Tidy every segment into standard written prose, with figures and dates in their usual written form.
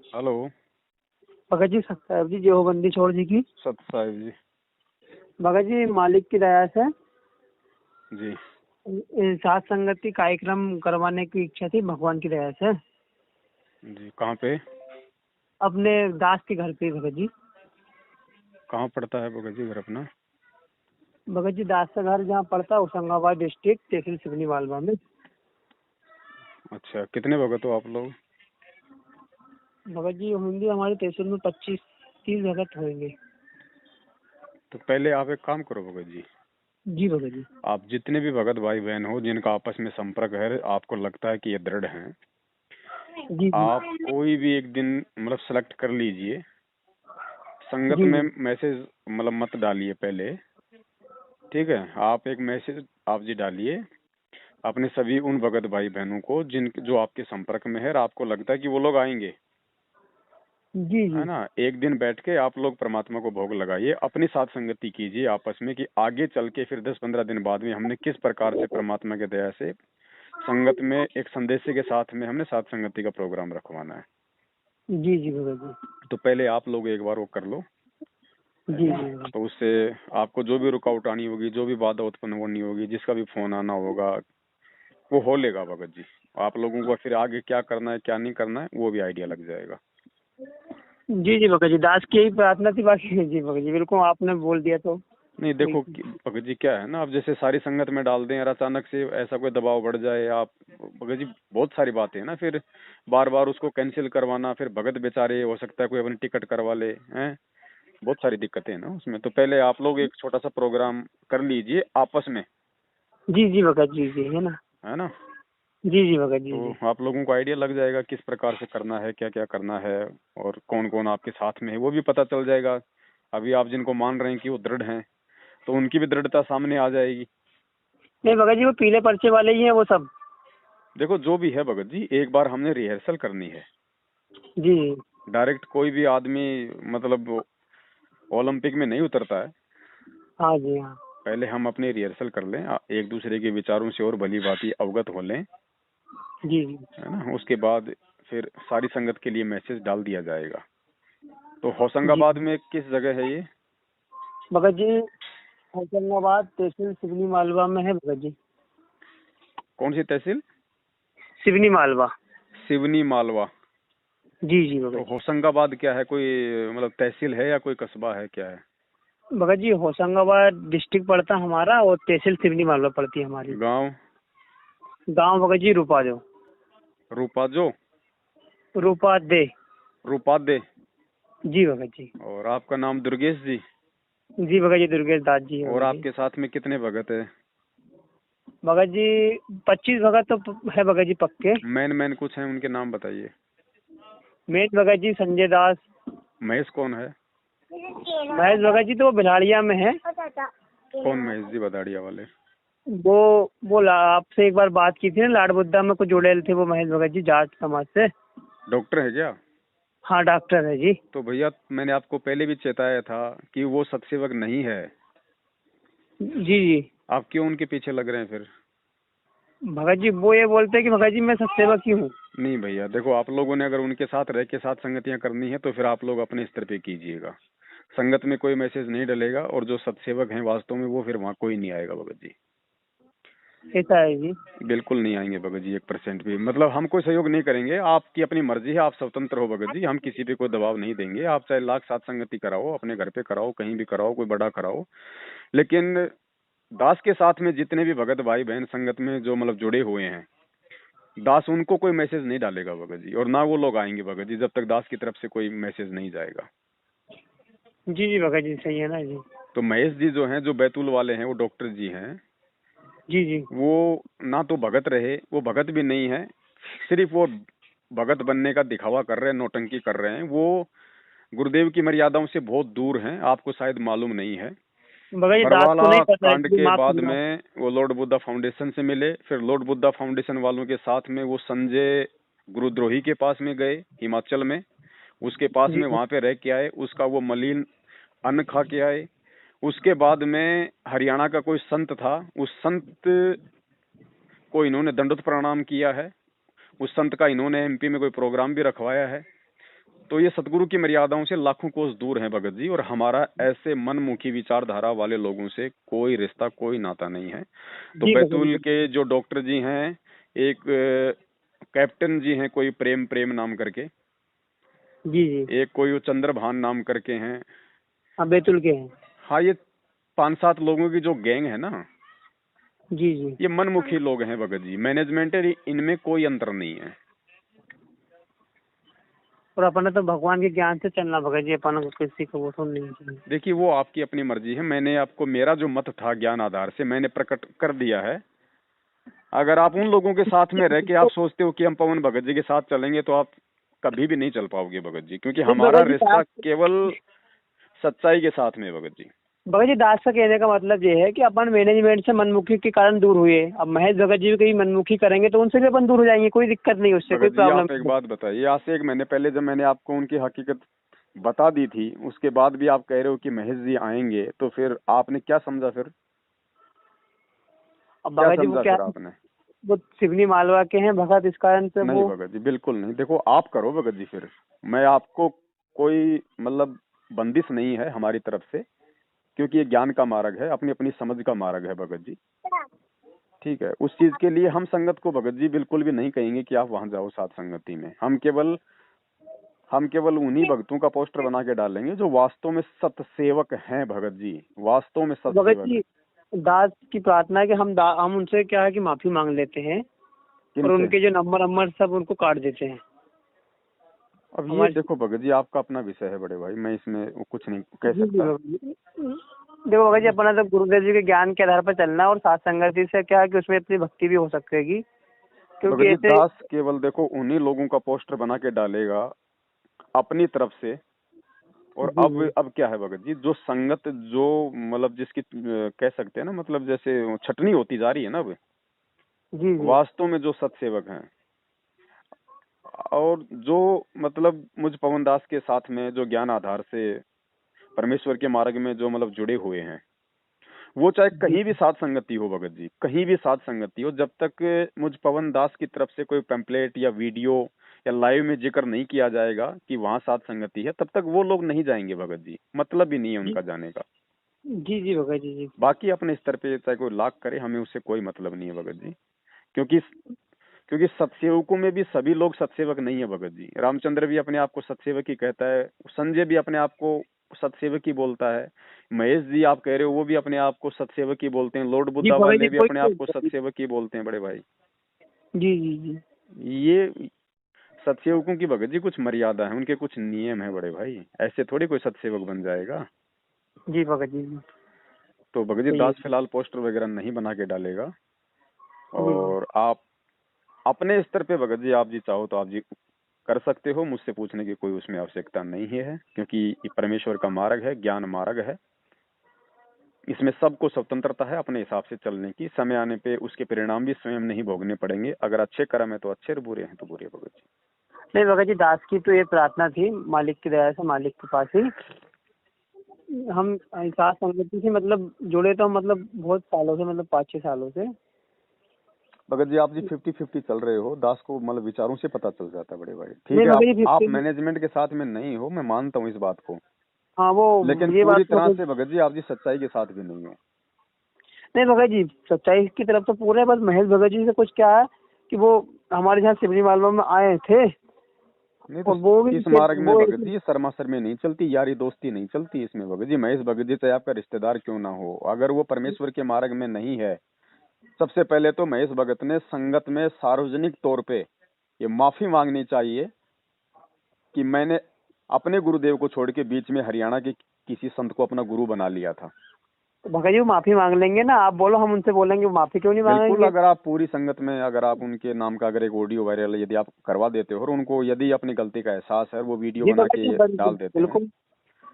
Hello. Bhagat ji सत्साहेब जी देवबंदी छोड़ जी की। सत साहिब जी। भगत जी मालिक की दया से जी सात संगति कार्यक्रम करवाने की इच्छा थी भगवान की दया से। जी। कहाँ पे? अपने दास के घर पे भगत जी। कहाँ पड़ता है भगत जी घर अपना? भगत जी दास का घर जहाँ पड़ता है होशंगाबाद डिस्ट्रिक्ट तहसील सिवनी मालवा में। अच्छा, कितने भगत हो आप लोग? भगत जी होंगे हमारे तहसील में 25-30 भगत होंगे। तो पहले आप एक काम करो भगत जी। जी भगत जी। आप जितने भी भगत भाई बहन हो जिनका आपस में संपर्क है, आपको लगता है कि ये दृढ़ हैं, जी जी आप कोई भी एक दिन मतलब सेलेक्ट कर लीजिए। संगत जी में जी मैसेज मतलब मत डालिए पहले, ठीक है? आप एक मैसेज आप जी डालिए अपने सभी उन भगत भाई बहनों को जो आपके संपर्क में है और आपको लगता है कि वो लोग आएंगे, जी है जी ना? एक दिन बैठ के आप लोग परमात्मा को भोग लगाइए, अपनी साथ संगति कीजिए आपस में कि आगे चल के फिर 10-15 दिन बाद में हमने किस प्रकार से परमात्मा के दया से संगत में एक संदेश के साथ में हमने साथ संगति का प्रोग्राम रखवाना है। जी जी भगत जी। तो पहले आप लोग एक बार वो कर लो, है जी ना? जी तो उससे आपको जो भी रुकावट आनी होगी, जो भी बाधा उत्पन्न होनी होगी, जिसका भी फोन आना होगा, वो हो लेगा भगत जी। आप लोगों को फिर आगे क्या करना है क्या नहीं करना है वो भी आइडिया लग जाएगा। जी जी भगत जी दास की यही प्रार्थना थी बाकी। जी भगत जी बिल्कुल आपने बोल दिया तो। नहीं देखो भगत जी क्या है ना, आप जैसे सारी संगत में डाल दें और अचानक से ऐसा कोई दबाव बढ़ जाए, आप भगत जी बहुत सारी बातें हैं ना, फिर बार बार उसको कैंसिल करवाना, फिर भगत बेचारे हो सकता है कोई अपनी टिकट करवा ले, हैं? बहुत सारी दिक्कतें हैं ना उसमें। तो पहले आप लोग एक छोटा सा प्रोग्राम कर लीजिए आपस में, जी जी भगत जी जी है ना। है ना? जी जी भगत जी तो जी। आप लोगों को आइडिया लग जाएगा किस प्रकार से करना है, क्या क्या करना है, और कौन कौन आपके साथ में है वो भी पता चल जाएगा। अभी आप जिनको मान रहे हैं कि वो दृढ़ हैं, तो उनकी भी दृढ़ता सामने आ जाएगी। नहीं भगत जी वो पीले पर्चे वाले ही हैं वो सब। देखो जो भी है भगत जी, एक बार हमने रिहर्सल करनी है। जी डायरेक्ट कोई भी आदमी मतलब ओलंपिक में नहीं उतरता है। हाँ जी हाँ। पहले हम अपनी रिहर्सल कर लें, एक दूसरे के विचारों से और भली भांति अवगत हो लें, जी जी है ना? उसके बाद फिर सारी संगत के लिए मैसेज डाल दिया जाएगा। तो जी होशंगाबाद में किस जगह है ये? भगत जी होशंगाबाद तहसील सिवनी मालवा में है भगत जी। कौन सी तहसील? सिवनी मालवा। सिवनी मालवा। जी जी तो भगत जी। होशंगाबाद क्या है, कोई मतलब तहसील है या कोई कस्बा है, क्या है? भगत जी होशंगाबाद डिस्ट्रिक्ट पड़ता हमारा और तहसील सिवनी मालवा पड़ती है हमारी। गांव? गांव भगत जी रूपादो। रूपाजो? रूपादे। रूपादे। जी भगत जी। और आपका नाम दुर्गेश जी? जी भगत जी दुर्गेश दास जी है और भगत जी। आपके साथ में कितने भगत है? भगत जी 25 भगत तो है भगत जी पक्के। मैन मैन कुछ हैं, उनके नाम बताइए। मेन भगत जी संजय दास। महेश कौन है? महेश भगत जी तो वो भिलाड़िया में है। कौन महेश जी बदाड़िया वाले? वो आपसे एक बार बात की थी ना, लाड बुद्धा में कुछ जुड़े थे वो महेश भगत जी जाट समाज से। डॉक्टर है क्या? हाँ डॉक्टर है जी। तो भैया मैंने आपको पहले भी चेताया था कि वो सत्सेवक नहीं है। जी जी आप क्यों उनके पीछे लग रहे हैं फिर? भगत जी वो ये बोलते हैं कि भगत जी मैं सत्सेवक ही हूँ। नहीं भैया देखो, आप लोगों ने अगर उनके साथ रह के साथ संगतियां करनी है तो फिर आप लोग अपने स्तर पे कीजिएगा। संगत में कोई मैसेज नहीं डलेगा, और जो सत्सेवक हैं वास्तव में वो फिर वहाँ कोई नहीं आएगा भगत जी। ऐसा है जी। बिल्कुल नहीं आएंगे भगत जी, 1% भी। मतलब हम कोई सहयोग नहीं करेंगे, आपकी अपनी मर्जी है, आप स्वतंत्र हो भगत जी, हम किसी पे कोई दबाव नहीं देंगे। आप चाहे लाख साथ संगति कराओ, अपने घर पे कराओ, कहीं भी कराओ, कोई बड़ा कराओ, लेकिन दास के साथ में जितने भी भगत भाई बहन संगत में जो मतलब जुड़े हुए हैं, दास उनको कोई मैसेज नहीं डालेगा भगत जी, और ना वो लोग आएंगे भगत जी जब तक दास की तरफ से कोई मैसेज नहीं जाएगा। जी जी भगत जी सही है ना जी। तो महेश जी जो हैं, जो बैतूल वाले हैं, वो डॉक्टर जी हैं, जी जी वो ना तो भगत रहे, वो भगत भी नहीं है, सिर्फ वो भगत बनने का दिखावा कर रहे हैं, नौटंकी कर रहे हैं। वो गुरुदेव की मर्यादाओं से बहुत दूर हैं, आपको शायद मालूम नहीं है। भगत जी दास बरवाला को नहीं पता है कांड इसलिए के माफ बाद करना। में वो लॉर्ड बुद्धा फाउंडेशन से मिले, फिर लॉर्ड बुद्धा फाउंडेशन वालों के साथ में वो संजय गुरुद्रोही के पास में गए हिमाचल में, उसके पास जी में वहां पे रह के आए, उसका वो मलिन अन्न खा के आए। उसके बाद में हरियाणा का कोई संत था, उस संत को इन्होंने दंडोत प्रणाम किया है, उस संत का इन्होंने एमपी में कोई प्रोग्राम भी रखवाया है। तो ये सतगुरु की मर्यादाओं से लाखों कोस दूर हैं भगत जी, और हमारा ऐसे मनमुखी विचारधारा वाले लोगों से कोई रिश्ता कोई नाता नहीं है। तो जी भगत बैतूल जी। के जो डॉक्टर जी हैं, एक कैप्टन जी हैं, कोई प्रेम प्रेम नाम करके, जी जी। एक कोई वो चंद्रभान नाम करके हैं। हाँ बैतूल के हैं। हाँ, ये 5-7 लोगों की जो गैंग है ना, जी जी। ये मनमुखी लोग हैं भगत जी। मैनेजमेंट इनमें कोई अंतर नहीं है। और अपन तो भगवान के ज्ञान से चलना भगत जी, अपन को किसी को वो सुन नहीं चाहिए। देखिए, वो आपकी अपनी मर्जी है। मैंने आपको मेरा जो मत था ज्ञान आधार से मैंने प्रकट कर दिया है। अगर आप उन लोगों के साथ में रह के आप सोचते हो कि हम पवन भगत जी के साथ चलेंगे, तो आप कभी भी नहीं चल पाओगे भगत जी, क्योंकि नहीं हमारा भगत जी रिश्ता केवल सच्चाई के साथ में है भगत जी। भगत जी दास का कहने का मतलब ये है कि अपन मैनेजमेंट से मनमुखी के कारण दूर हुए, अब महेश भगत जी भी कहीं मनमुखी करेंगे तो उनसे भी अपन दूर हो जाएंगे, कोई दिक्कत नहीं, उससे कोई भगत जी, प्रॉब्लम आप एक नहीं। बात बताइए, आज से 1 महीने पहले जब मैंने आपको उनकी हकीकत बता दी थी, उसके बाद भी आप कह रहे हो कि महेश जी आएंगे, तो फिर आपने क्या समझा? फिर अब क्या भगत जी वो समझा क्या, फिर आपने? वो सिवनी मालवा के हैं भगत, इस कारण से नहीं वो। भगत जी, बिल्कुल नहीं। देखो, आप करो भगत जी, फिर मैं आपको कोई मतलब बंदिश नहीं है हमारी तरफ से, क्योंकि ये ज्ञान का मार्ग है, अपनी अपनी समझ का मार्ग है भगत जी। ठीक है, उस चीज के लिए हम संगत को भगत जी बिल्कुल भी नहीं कहेंगे कि आप वहां जाओ साथ संगति में। हम केवल उन्हीं भक्तों का पोस्टर बना के डालेंगे जो वास्तव में सत सेवक हैं भगत जी, वास्तव में सत भगत सेवक जी हैं। दास की प्रार्थना है कि हम उनसे क्या है कि माफी मांग लेते हैं, और किनसे? उनके जो नंबर सब उनको काट देते हैं। अब ये हमारे देखो भगत जी, आपका अपना विषय है बड़े भाई, मैं इसमें कुछ नहीं कह जी जी सकता। भगत जी। देखो भगत जी, अपना तो गुरुदेव जी के ज्ञान के आधार पर चलना है, और साथ संगति से क्या है कि उसमें अपनी भक्ति भी हो सकेगी, भगत क्योंकि जी, ऐसे। दास केवल देखो उन्हीं लोगों का पोस्टर बना के डालेगा अपनी तरफ से। और जी जी अब क्या है भगत जी, जो संगत जो मतलब जिसकी कह सकते हैं ना, मतलब जैसे छटनी होती जा रही है ना अब, जी जी वास्तव में जो सत्सेवक हैं और जो मतलब मुझ पवन दास के साथ में जो ज्ञान आधार से परमेश्वर के मार्ग में जो मतलब जुड़े हुए हैं, वो चाहे जी कहीं भी साथ संगति हो भगत जी, कहीं भी साथ संगति हो, जब तक मुझ पवन दास की तरफ से कोई पैम्पलेट या वीडियो या लाइव में जिक्र नहीं किया जाएगा कि वहां साथ संगति है, तब तक वो लोग नहीं जाएंगे भगत जी। मतलब ही नहीं है उनका जाने का। जी जी भगत जी जी। बाकी अपने स्तर पे चाहे कोई लाख करे, हमें उससे कोई मतलब नहीं है भगत जी। क्योंकि क्योंकि सतसेवकों में भी सभी लोग सतसेवक नहीं है भगत जी। रामचंद्र भी अपने आप को सतसेवक ही कहता है, संजय भी अपने आप को सतसेवक ही बोलता है, महेश जी आप कह रहे हो वो भी अपने आप को सतसेवक ही बोलते हैं, लॉर्ड जी बुद्धा भगत जी वाले भी अपने आप को कोई। सतसेवक ही बोलते हैं बड़े भाई। जी जी जी ये सतसेवकों की भगत जी कुछ मर्यादा है, उनके कुछ नियम है बड़े भाई, ऐसे थोड़ी कोई सतसेवक बन जाएगा। जी भगत जी जी। तो भगत जी, सही है। दास फिलहाल पोस्टर वगैरह नहीं बना के डालेगा। जी जी। और आप अपने स्तर पे भगत जी, आप जी चाहो तो आप जी कर सकते हो, मुझसे पूछने की कोई उसमें आवश्यकता नहीं है, क्योंकि ये परमेश्वर का मार्ग है, ज्ञान मार्ग है। इसमें सबको स्वतंत्रता है अपने हिसाब से चलने की। समय आने पे उसके परिणाम भी स्वयं नहीं भोगने पड़ेंगे। अगर अच्छे कर्म है तो अच्छे, और बुरे हैं तो बुरे भगत जी। नहीं भगत जी, दास की तो ये प्रार्थना थी मालिक की दया से, मालिक के पास ही हम साथ संगति से मतलब जुड़े, तो मतलब बहुत सालों से, मतलब 5-6 सालों से। भगत जी, आप जी 50-50 चल रहे हो, दास को मतलब विचारों से पता चल जाता है बड़े भाई। ठीक नहीं है, भगत जी आप 50। मैनेजमेंट के साथ में नहीं हो, मैं मानता हूँ इस बात को, हाँ वो लेकिन ये बात पूरी तो तरह से भगत जी आप जी सच्चाई के साथ भी नहीं हो। नहीं भगत जी, सच्चाई की तरफ तो पूरे, बस महेश भगत जी से कुछ क्या है कि वो हमारे यहाँ सिवनी मालवा में आए थे, नहीं तो और वो भी इस मार्ग में वो भगत जी शर्मा शर्मी नहीं चलती, यारी दोस्ती नहीं चलती इसमें भगत जी। महेश भगत जी चाहे आपका रिश्तेदार क्यों ना हो, अगर वो परमेश्वर के मार्ग में नहीं है, सबसे पहले तो महेश भगत ने संगत में सार्वजनिक तौर पे ये माफी मांगनी चाहिए कि मैंने अपने गुरुदेव को छोड़ के बीच में हरियाणा के किसी संत को अपना गुरु बना लिया था। तो भगत जी वो माफी मांग लेंगे ना, आप बोलो, हम उनसे बोलेंगे, वो माफी क्यों नहीं बिल्कुल, मांगेंगे। अगर आप पूरी संगत में अगर आप उनके नाम का अगर एक ऑडियो वायरल यदि आप करवा देते हो और उनको यदि अपनी गलती का एहसास है, वो वीडियो जी बना भगत जी के डाल देते हैं, बिल्कुल।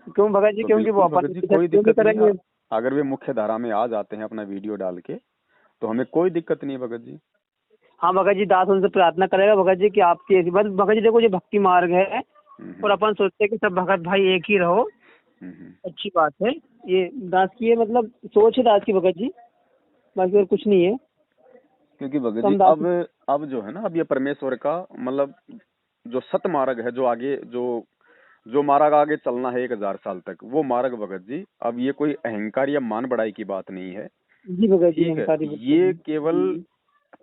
क्यों भगत जी, तो क्योंकि वो बिल्कुल अपन भगत जी की कोई क्यों नहीं दिक्कत नहीं है। करेंगे। अगर वे मुख्य धारा में आ जाते हैं अपना वीडियो डाल के, तो हमें कोई दिक्कत नहीं है भगत जी। हाँ भगत जी, दास उनसे प्रार्थना करेगा भगत जी कि आपकी ऐसी बस। भगत जी देखो, ये भक्ति मार्ग है, और अपन सोचते हैं कि सब भगत भाई एक ही रहो, अच्छी बात है। ये दास की ये मतलब सोच है दास की भगत जी, बाकी और कुछ नहीं है। क्योंकि भगत तो जी हम दास। अब जो है ना, अब ये परमेश्वर का मतलब जो सत मार्ग है, जो आगे जो जो मार्ग आगे चलना है 1000 साल तक, वो मार्ग भगत जी, अब ये कोई अहंकार या मान बढ़ाई की बात नहीं है। जी भगत जी, ठीक है, ये केवल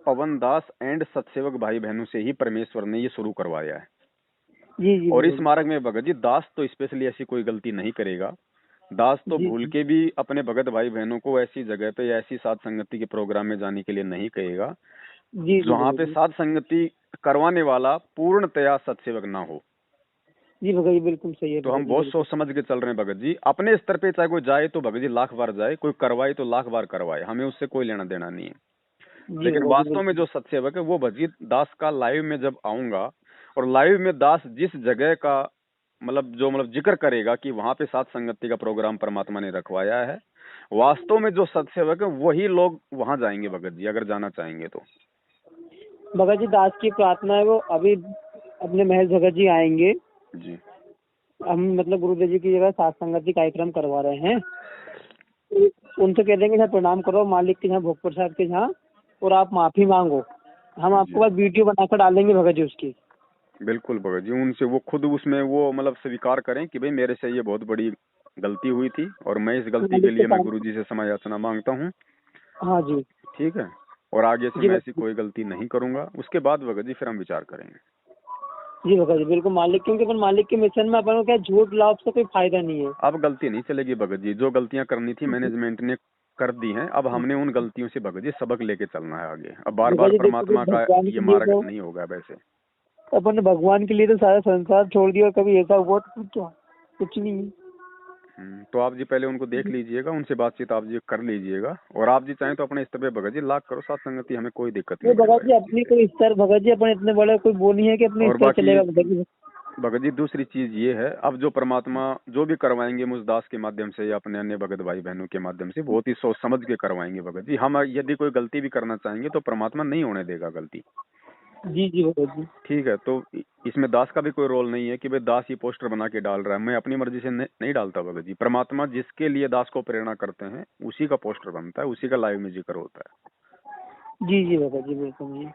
पवन दास एंड सतसेवक भाई बहनों से ही परमेश्वर ने ये शुरू करवाया है। जी और इस मार्ग में भगत जी दास तो स्पेशली ऐसी कोई गलती नहीं करेगा। दास तो भूल के भी अपने भगत भाई बहनों को ऐसी जगह पे या ऐसी साध संगति के प्रोग्राम में जाने के लिए नहीं कहेगा जहाँ पे साध संगति करवाने वाला पूर्णतया सतसेवक ना हो। जी भगत जी, बिल्कुल सही है। तो हम बहुत सोच समझ के चल रहे हैं भगत जी। अपने स्तर पे चाहे कोई जाए तो भगत जी लाख बार जाए, कोई करवाए तो लाख बार करवाए, हमें उससे कोई लेना देना नहीं है। लेकिन वास्तव में जो सतसेवक है वो भगत जी दास का लाइव में जब आऊंगा और लाइव में दास जिस जगह का मतलब जिक्र करेगा कि वहां पे साथ संगति का प्रोग्राम परमात्मा ने रखवाया है, वास्तव में जो सतसेवक है वही लोग वहां जाएंगे भगत जी, अगर जाना चाहेंगे तो। भगत जी दास की प्रार्थना है, वो अभी अपने महल भगत जी आएंगे जी। हम मतलब गुरुदेव जी की जगह साथ संगति कार्यक्रम करवा रहे हैं, उनसे कह देंगे प्रणाम करो मालिक के यहाँ, भोग प्रसाद के यहाँ, और आप माफी मांगो। हम आपको बस वीडियो बनाकर डालेंगे भगत जी उसकी। बिल्कुल भगत जी, उनसे वो खुद उसमें वो स्वीकार करें कि भाई मेरे से ये बहुत बड़ी गलती हुई थी और मैं इस गलती के लिए मैं गुरुजी से क्षमा याचना मांगता हूँ। हाँ जी, ठीक है, और आगे से मैं ऐसी कोई गलती नहीं करूंगा। उसके बाद भगत जी फिर हम विचार करेंगे। जी भगत जी, बिल्कुल मालिक, क्योंकि अपन मालिक के मिशन में अपन को क्या झूठ लाभ से कोई फायदा नहीं है। अब गलती नहीं चलेगी भगत जी, जो गलतियां करनी थी मैनेजमेंट ने कर दी हैं, अब हमने उन गलतियों से भगत जी सबक लेके चलना है आगे। अब बार बार परमात्मा का ये मार्ग नहीं होगा वैसे। अपन ने भगवान के लिए तो सारा संसार छोड़ दिया, और कभी ऐसा हुआ तो क्या, कुछ नहीं। तो आप जी पहले उनको देख लीजिएगा, उनसे बातचीत आप जी कर लीजिएगा, और आप जी चाहें तो अपने स्तर पे भगत जी लाख करो साथ संगति, हमें कोई दिक्कत नहीं। भगत जी अपनी कोई स्तर, भगत जी अपन इतने बड़े कोई वो नहीं है कि अपने स्तर चलेगा भगत जी। दूसरी चीज ये है, अब जो परमात्मा जो भी करवाएंगे मुझ दास के माध्यम से या अपने अन्य भगत भाई बहनों के माध्यम से बहुत ही सोच समझ के करवाएंगे भगत जी। हम यदि कोई गलती भी करना चाहेंगे तो परमात्मा नहीं होने देगा गलती। जी जी भगत जी, ठीक है। तो इसमें दास का भी कोई रोल नहीं है कि भाई दास ही पोस्टर बना के डाल रहा है, मैं अपनी मर्जी से नहीं डालता भगत जी। परमात्मा जिसके लिए दास को प्रेरणा करते हैं उसी का पोस्टर बनता है, उसी का लाइव में जिक्र होता है। जी जी भगत जी, बिल्कुल जी।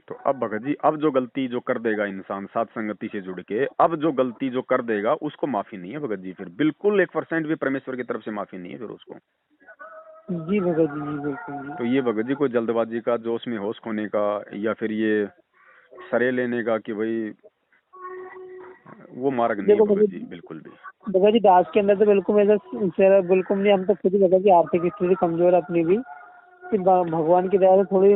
तो अब भगत जी, अब जो गलती जो कर देगा इंसान साथ संगति से जुड़ के, अब जो गलती जो कर देगा उसको माफी नहीं है भगत जी, फिर बिल्कुल 1% भी परमेश्वर की तरफ से माफी नहीं है फिर उसको। जी भगत जी, बिल्कुल। तो ये भगत जी कोई जल्दबाजी का, जोश में होश खोने का, या फिर ये सरे लेने का कि भाई वो मार्ग नहीं है भगत जी, बिल्कुल भी। भगत जी दास के अंदर तो बिल्कुल ऐसा बिल्कुल नहीं। हम तो खुद ही भगत जी आर्थिक स्थिति कमजोर है अपनी भी, कि भगवान की दया से थोड़ी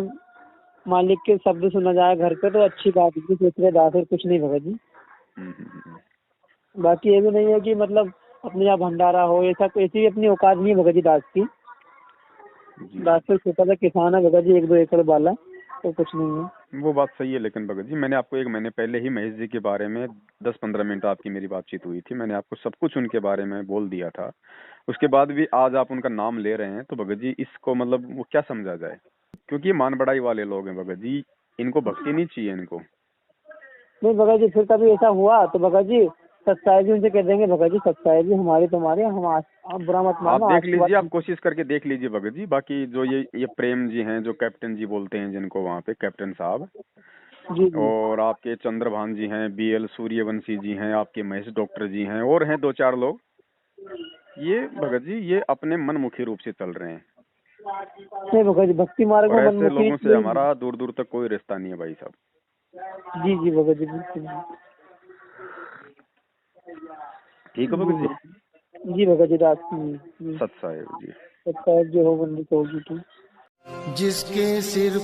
मालिक के शब्द सुना जाए घर पे तो अच्छी बात है, दूसरे दास और कुछ नहीं भगत जी। बाकी ये भी नहीं है कि मतलब अपने यहाँ भंडारा हो, ऐसा ऐसी अपनी औकात नहीं है भगत जी दास की। दास तो छोटा सा किसान है भगत जी, 1-2 एकड़ वाला, तो कुछ नहीं है। वो बात सही है, लेकिन भगत जी मैंने आपको 1 महीने पहले ही महेश जी के बारे में 10-15 मिनट आपकी मेरी बातचीत हुई थी, मैंने आपको सब कुछ उनके बारे में बोल दिया था। उसके बाद भी आज आप उनका नाम ले रहे हैं, तो भगत जी इसको मतलब वो क्या समझा जाए? क्योंकि ये मान बढ़ाई वाले लोग हैं भगत जी, इनको भक्ति नहीं चाहिए इनको। नहीं भगत जी, फिर कभी ऐसा हुआ तो भगत जी सच्चाई भी उनसे कह देंगे भगत जी, सच्चाई भी हमारी तुम्हारी, हम बुरा मत मानो। आप देख लीजिए, आप कोशिश करके देख लीजिए भगत जी। बाकी जो ये प्रेम जी हैं, जो कैप्टन जी बोलते हैं जिनको वहाँ पे, कैप्टन साहब जी, और आपके चंद्रभान जी हैं, BL सूर्यवंशी जी हैं, आपके महेश डॉक्टर जी हैं, और हैं 2-4 लोग। ये भगत जी ये अपने मनमुखी रूप से चल रहे हैं। नहीं भगत जी, भक्ति मार्ग में ऐसे लोगों से हमारा दूर दूर तक कोई रिश्ता नहीं है भाई साहब। जी जी भगत जी, बिल्कुल ठीक है भगत जी। जी भगत जी, रात सत्साहेब जी, सत्साहेब जो हो बंदी होगी तो जिसके सिर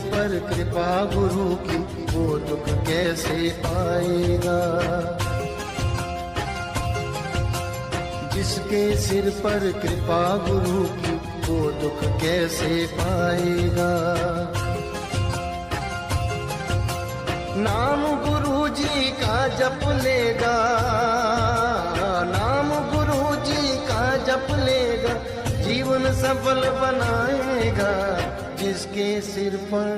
पर कृपा गुरु की, वो दुख कैसे पाएगा। जिसके सिर पर कृपा गुरु की, वो दुख कैसे पाएगा। नाम गुरु जी का जप लेगा, नाम गुरु जी का जप लेगा, जीवन सफल बनाएगा। जिसके सिर पर